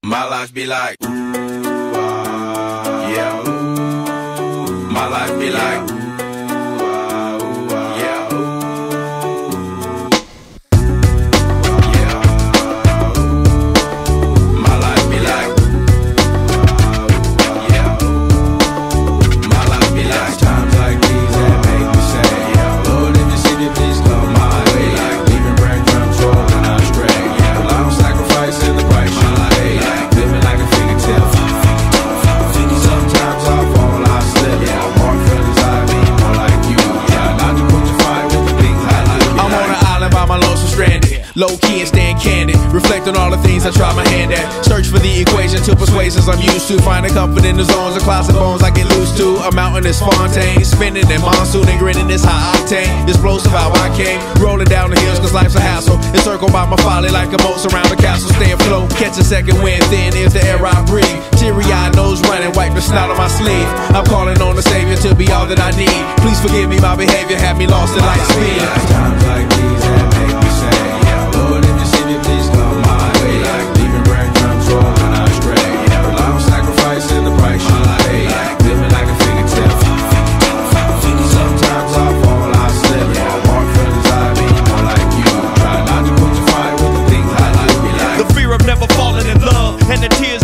My life be like, ooh, yeah, ooh. My life be like, ooh, yeah, ooh. Yeah, ooh. My life be like, yeah, ooh. My life be like times like these that make me say, yeah, Lord, if you see me, please come my way. Like leaving breadcrumbs rolling astray. Yeah, well, I'm sacrificing the price. My life be like living like a figure tale. Sometimes I fall, I slip. Yeah, I walk feelings, I be more like you. Yeah, not to put your fire with the things I like. I'm on an island by my lonesome stranded, low key and staying candid, reflect on all the things I try my hand at. Search for the equation to persuasions I'm used to, finding comfort in the zones of clouds and bones I get loose to. A mountain is Fontaine, spinning in monsoon and grinning this high octane. Explosive how I came, rolling down the hills cause life's a hassle. Encircled by my folly like a moat around the castle. Stay afloat, catch a second wind, thin is the air I breathe. Teary-eyed nose running, wipe the snot on my sleeve. I'm calling on the Savior to be all that I need. Please forgive me, my behavior had me lost in light speed. Times like these that make me say, yeah, Lord, if you see me, please come my way. Like leaving breadcrumbs rolling astray. Yeah, well, I'm sacrificing the price you pay. Like living like a figure tale. Sometimes I fall, I slip. Yeah, I walk feelings, I be more like you. Try not to put your fire with the things I like. Be like the fear of never falling in love and the tears